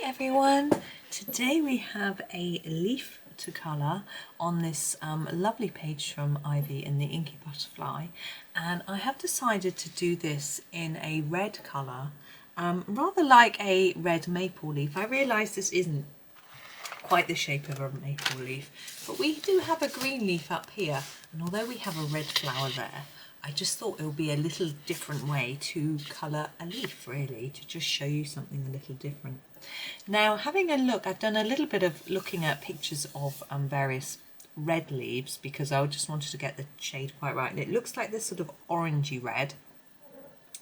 everyone, today we have a leaf to colour on this lovely page from Ivy in the Inky Butterfly, and I have decided to do this in a red colour, rather like a red maple leaf. I realise this isn't quite the shape of a maple leaf, but we do have a green leaf up here, and although we have a red flower there, I just thought it would be a little different way to colour a leaf, really, to just show you something a little different. Now, having a look, I've done a little bit of looking at pictures of various red leaves because I just wanted to get the shade quite right. And it looks like this sort of orangey red.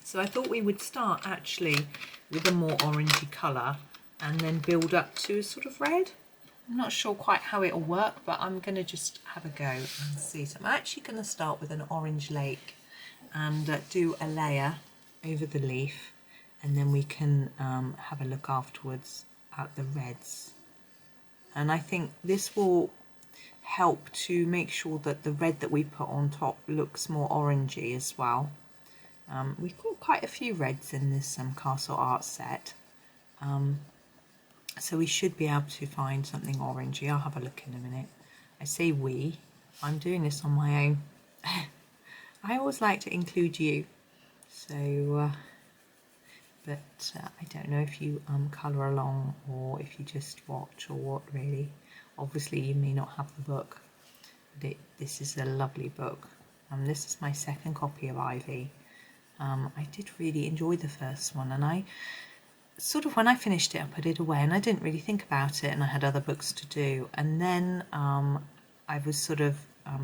So I thought we would start actually with a more orangey colour and then build up to a sort of red. I'm not sure quite how it'll work, but I'm going to just have a go and see. So I'm actually going to start with an orange lake and do a layer over the leaf, and then we can have a look afterwards at the reds. And I think this will help to make sure that the red that we put on top looks more orangey as well. We've got quite a few reds in this Castle Art set. So we should be able to find something orangey. I'll have a look in a minute. I say we, I'm doing this on my own. I always like to include you. So, but I don't know if you colour along or if you just watch or what really. Obviously you may not have the book, but this is a lovely book. This is my second copy of Ivy. I did really enjoy the first one, and I sort of, when I finished it, I put it away and I didn't really think about it, and I had other books to do. And then I was sort of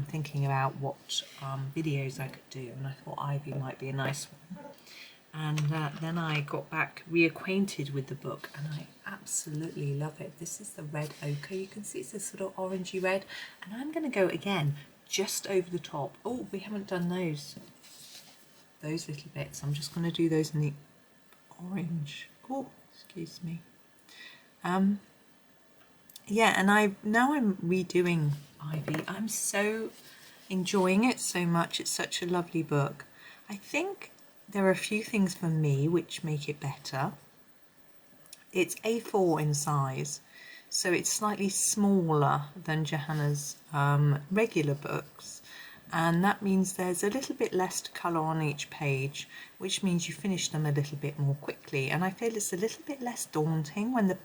thinking about what videos I could do, and I thought Ivy might be a nice one. And then I got back reacquainted with the book, and I absolutely love it. This is the red ochre. You can see it's this sort of orangey red, and I'm going to go again just over the top. Oh, we haven't done those little bits. I'm just going to do those in the orange. Oh, excuse me. Yeah, and now I'm redoing Ivy. I'm so enjoying it so much. It's such a lovely book. I think there are a few things for me which make it better. It's A4 in size, so it's slightly smaller than Johanna's regular books. And that means there's a little bit less to colour on each page, which means you finish them a little bit more quickly. And I feel it's a little bit less daunting when the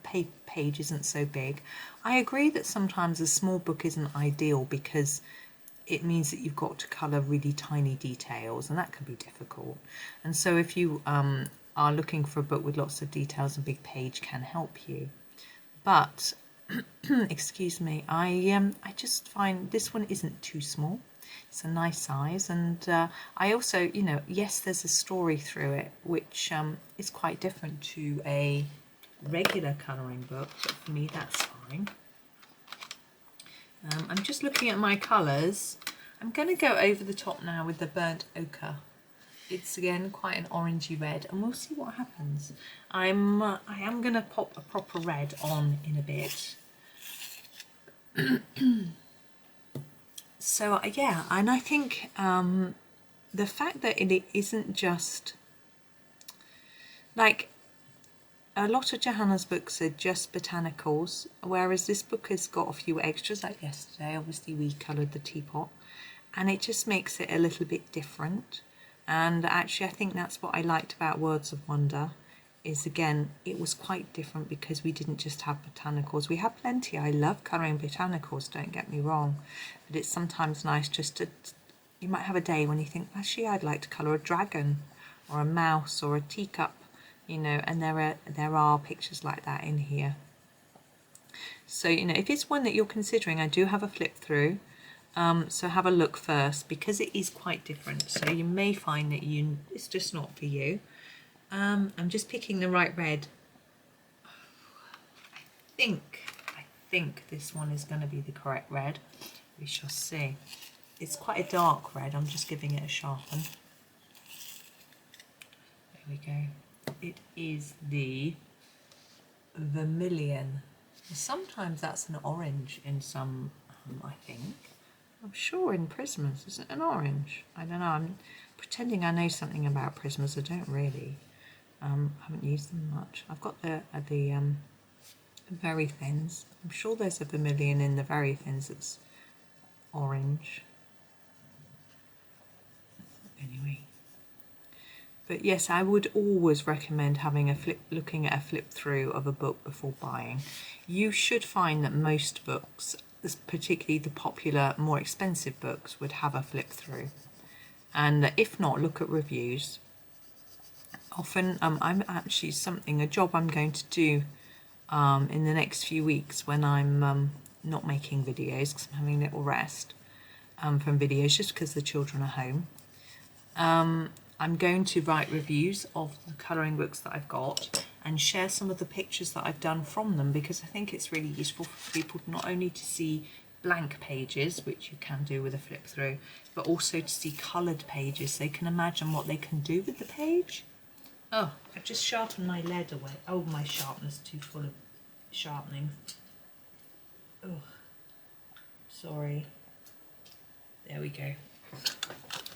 page isn't so big. I agree that sometimes a small book isn't ideal because it means that you've got to colour really tiny details, and that can be difficult. And so if you are looking for a book with lots of details, a big page can help you. But, excuse me, I just find this one isn't too small. It's a nice size, and I also, you know, yes, there's a story through it, which is quite different to a regular colouring book, but for me that's fine. I'm just looking at my colours. I'm going to go over the top now with the burnt ochre. It's again quite an orangey red, and we'll see what happens. I am going to pop a proper red on in a bit. So yeah, and I think the fact that it isn't just like a lot of Johanna's books are just botanicals, whereas this book has got a few extras. Like yesterday, obviously we coloured the teapot, and it just makes it a little bit different. And actually I think that's what I liked about Worlds of Wonder, is again it was quite different because we didn't just have botanicals. We have plenty. I love colouring botanicals, don't get me wrong, but it's sometimes nice just to, you might have a day when you think actually I'd like to colour a dragon or a mouse or a teacup, you know, and there are pictures like that in here. So, you know, if it's one that you're considering, I do have a flip through, so have a look first because it is quite different. So you may find that it's just not for you. I'm just picking the right red. I think this one is going to be the correct red. We shall see. It's quite a dark red. I'm just giving it a sharpen. There we go. It is the Vermillion. Sometimes that's an orange in some, I think. I'm sure in Prismas, is it an orange? I don't know. I'm pretending I know something about Prismas. I don't really. I haven't used them much. I've got the very thins. I'm sure there's a Vermillion in the very thins that's orange. Anyway. But yes, I would always recommend having looking at a flip through of a book before buying. You should find that most books, particularly the popular, more expensive books, would have a flip through. And if not, look at reviews. Often, I'm actually a job I'm going to do in the next few weeks when I'm not making videos because I'm having a little rest from videos just because the children are home. I'm going to write reviews of the colouring books that I've got and share some of the pictures that I've done from them, because I think it's really useful for people not only to see blank pages, which you can do with a flip through, but also to see coloured pages so they can imagine what they can do with the page. Oh, I've just sharpened my lead away. Oh, my sharpener's too full of sharpening. Oh, sorry. There we go.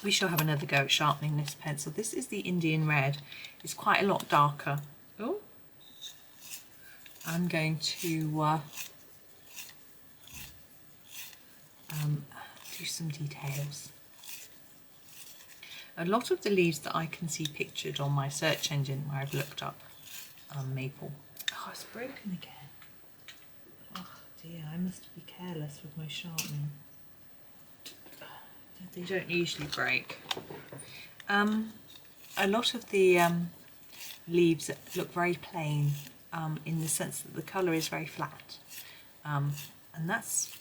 We shall have another go at sharpening this pencil. This is the Indian red. It's quite a lot darker. Oh, I'm going to do some details. A lot of the leaves that I can see pictured on my search engine where I've looked up maple. Oh, it's broken again. Oh dear, I must be careless with my sharpening. They don't usually break. A lot of the leaves look very plain in the sense that the colour is very flat, and that's,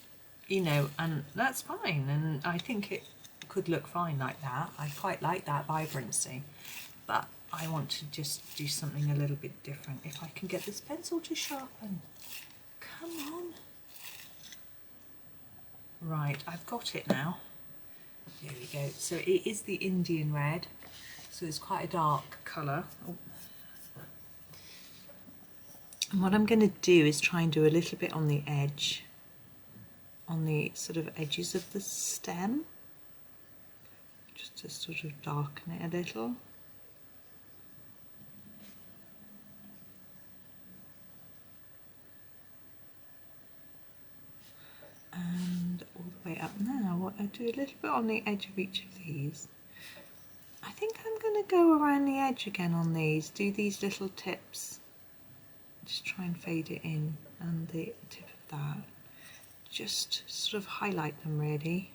you know, and that's fine, and I think it could look fine like that. I quite like that vibrancy, but I want to just do something a little bit different. If I can get this pencil to sharpen. Come on. Right, I've got it now. There we go. So it is the Indian red, so it's quite a dark colour. Oh. And what I'm going to do is try and do a little bit on the edge, on the sort of edges of the stem, just to sort of darken it a little. And all the way up now, I'll do a little bit on the edge of each of these. I think I'm going to go around the edge again on these, do these little tips, just try and fade it in, and the tip of that, just sort of highlight them really.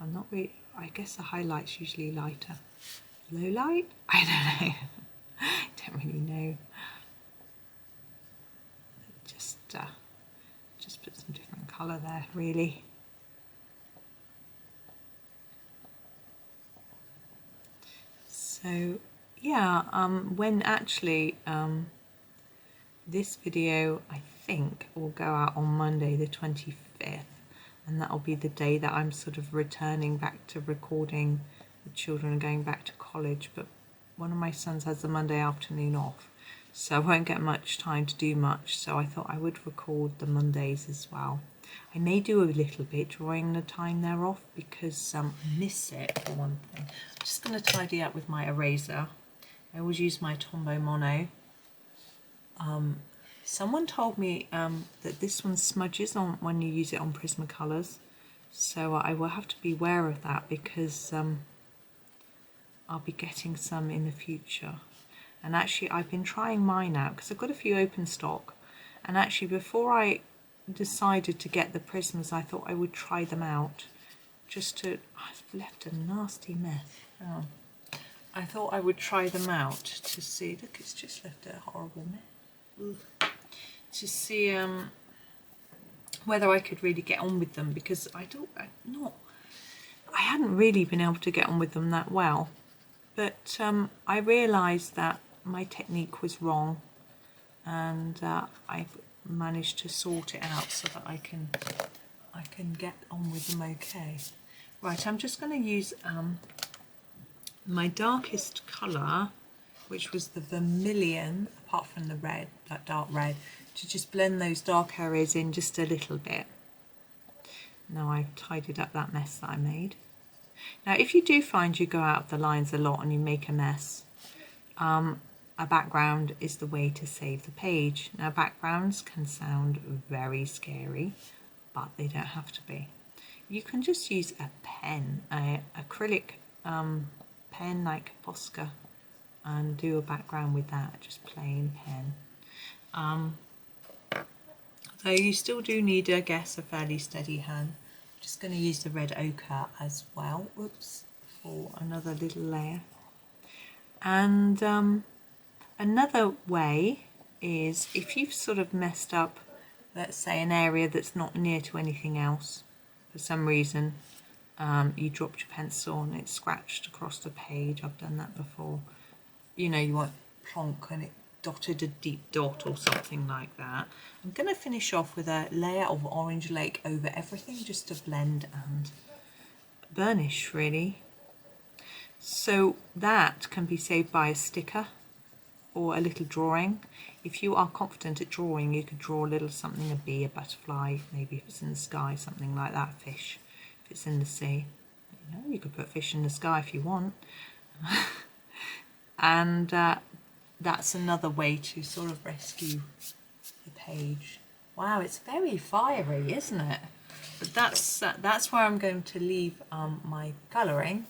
I'm not really, I guess the highlight's usually lighter. Low light? I don't know. I don't really know. Just put some different colour there, really. So, yeah, when actually this video, I think, will go out on Monday the 25th, and that'll be the day that I'm sort of returning back to recording. The children are going back to college, but one of my sons has the Monday afternoon off, so I won't get much time to do much, so I thought I would record the Mondays as well. I may do a little bit during the time they're off because I miss it, for one thing. I'm just going to tidy up with my eraser. I always use my Tombow Mono. Someone told me that this one smudges on when you use it on Prismacolors, so I will have to be aware of that because I'll be getting some in the future. And actually I've been trying mine out because I've got a few open stock, and actually before I decided to get the Prismas I thought I would try them out just to, I've left a nasty mess. Oh. I thought I would try them out to see, look, it's just left a horrible mess. Ugh. To see whether I could really get on with them, because I hadn't really been able to get on with them that well, but I realised that my technique was wrong, and I've managed to sort it out so that I can get on with them okay. Right, I'm just going to use my darkest colour, which was the Vermillion, apart from the red, that dark red, to just blend those dark areas in just a little bit. Now I've tidied up that mess that I made. Now if you do find you go out of the lines a lot and you make a mess, I a background is the way to save the page. Now backgrounds can sound very scary, but they don't have to be. You can just use a pen, an acrylic pen like Posca, and do a background with that, just plain pen. Though you still do need, I guess, a fairly steady hand. I'm just going to use the red ochre as well, oops, for another little layer. And another way is if you've sort of messed up, let's say, an area that's not near to anything else, for some reason, you dropped your pencil and it scratched across the page. I've done that before. You know, you want plonk and it dotted a deep dot or something like that. I'm going to finish off with a layer of Orange Lake over everything, just to blend and burnish, really. So that can be saved by a sticker or a little drawing. If you are confident at drawing, you could draw a little something, a bee, a butterfly, maybe if it's in the sky, something like that, a fish. If it's in the sea, you know, you could put fish in the sky if you want. And that's another way to sort of rescue the page. Wow, it's very fiery, isn't it? But that's where I'm going to leave my colouring.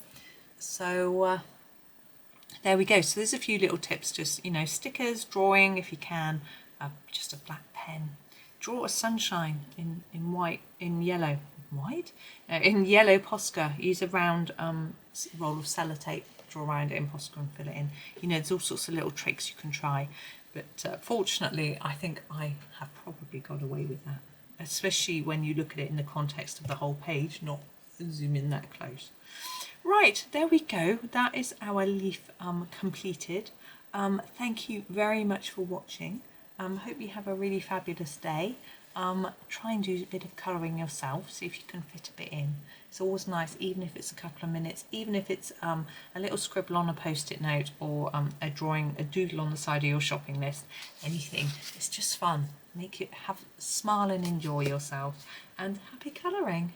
So there we go. So there's a few little tips, just, you know, stickers, drawing if you can, just a black pen. Draw a sunshine in white, in yellow. White? In yellow Posca. Use a round roll of sellotape. Draw around it in Posca and fill it in. You know, there's all sorts of little tricks you can try. But fortunately, I think I have probably got away with that. Especially when you look at it in the context of the whole page, not zoom in that close. Right, there we go. That is our leaf completed. Thank you very much for watching. Hope you have a really fabulous day. Try and do a bit of colouring yourself, see if you can fit a bit in. It's always nice, even if it's a couple of minutes, even if it's a little scribble on a post-it note, or a drawing, a doodle on the side of your shopping list, anything. It's just fun. Make it, smile and enjoy yourself, and happy colouring.